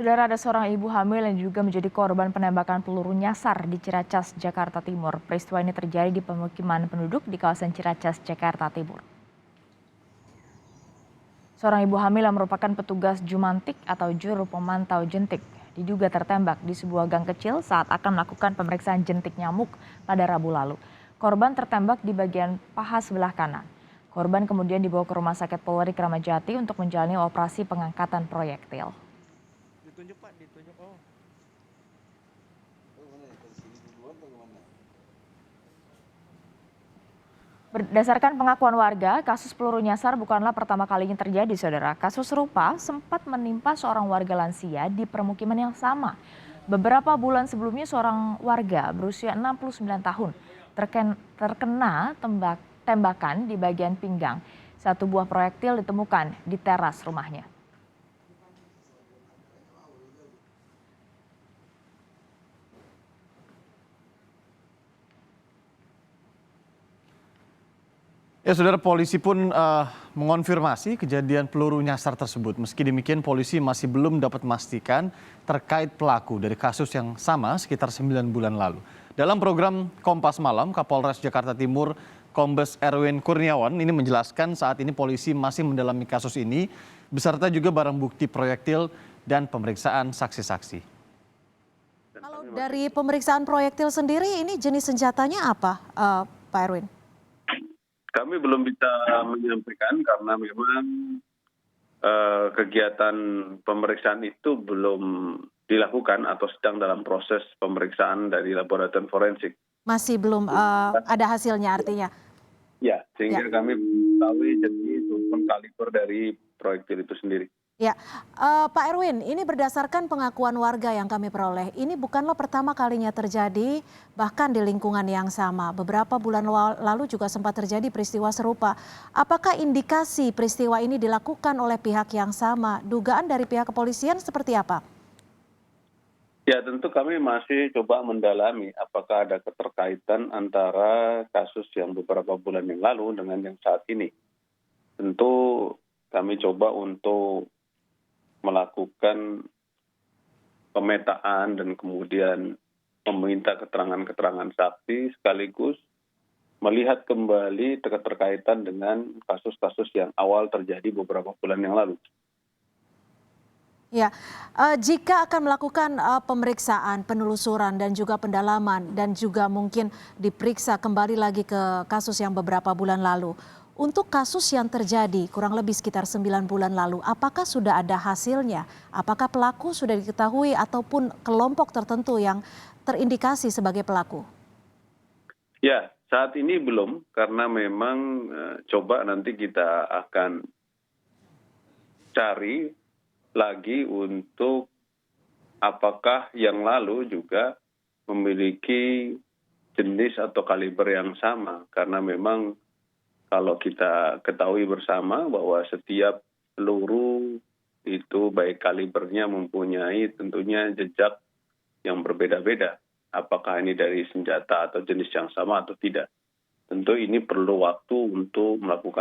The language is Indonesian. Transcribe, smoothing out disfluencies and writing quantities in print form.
Saudara, ada seorang ibu hamil yang juga menjadi korban penembakan peluru nyasar di Ciracas, Jakarta Timur. Peristiwa ini terjadi di pemukiman penduduk di kawasan Ciracas, Jakarta Timur. Seorang ibu hamil yang merupakan petugas Jumantik atau juru pemantau jentik diduga tertembak di sebuah gang kecil saat akan melakukan pemeriksaan jentik nyamuk pada Rabu lalu. Korban tertembak di bagian paha sebelah kanan. Korban kemudian dibawa ke Rumah Sakit Polri Kramat Jati untuk menjalani operasi pengangkatan proyektil. Ditunjuk Pak, ditunjuk. Oh. Berdasarkan pengakuan warga, kasus peluru nyasar bukanlah pertama kalinya terjadi, saudara. Kasus serupa sempat menimpa seorang warga lansia di permukiman yang sama. Beberapa bulan sebelumnya seorang warga berusia 69 tahun terkena tembakan di bagian pinggang. Satu buah proyektil ditemukan di teras rumahnya. Ya, saudara, polisi pun mengonfirmasi kejadian peluru nyasar tersebut. Meski demikian, polisi masih belum dapat memastikan terkait pelaku dari kasus yang sama sekitar 9 bulan lalu. Dalam program Kompas Malam, Kapolres Jakarta Timur, Kombes Erwin Kurniawan ini menjelaskan saat ini polisi masih mendalami kasus ini, beserta juga barang bukti proyektil dan pemeriksaan saksi-saksi. Kalau dari pemeriksaan proyektil sendiri, ini jenis senjatanya apa, Pak Erwin? Kami belum bisa menyampaikan karena memang kegiatan pemeriksaan itu belum dilakukan atau sedang dalam proses pemeriksaan dari laboratorium forensik. Masih belum ada hasilnya artinya? Ya, sehingga kami mengetahui jenis maupun kaliber dari proyektil itu sendiri. Ya, Pak Erwin, ini berdasarkan pengakuan warga yang kami peroleh, ini bukanlah pertama kalinya terjadi, bahkan di lingkungan yang sama. Beberapa bulan lalu juga sempat terjadi peristiwa serupa. Apakah indikasi peristiwa ini dilakukan oleh pihak yang sama? Dugaan dari pihak kepolisian seperti apa? Ya, tentu kami masih coba mendalami apakah ada keterkaitan antara kasus yang beberapa bulan yang lalu dengan yang saat ini. Tentu kami coba untuk melakukan pemetaan dan kemudian meminta keterangan-keterangan saksi sekaligus melihat kembali keterkaitan dengan kasus-kasus yang awal terjadi beberapa bulan yang lalu. Ya, jika akan melakukan pemeriksaan, penelusuran dan juga pendalaman dan juga mungkin diperiksa kembali lagi ke kasus yang beberapa bulan lalu. Untuk kasus yang terjadi kurang lebih sekitar 9 bulan lalu, apakah sudah ada hasilnya? Apakah pelaku sudah diketahui ataupun kelompok tertentu yang terindikasi sebagai pelaku? Ya, saat ini belum karena memang coba nanti kita akan cari lagi untuk apakah yang lalu juga memiliki jenis atau kaliber yang sama. Karena memang kalau kita ketahui bersama bahwa setiap peluru itu baik kalibernya mempunyai tentunya jejak yang berbeda-beda. Apakah ini dari senjata atau jenis yang sama atau tidak. Tentu ini perlu waktu untuk melakukan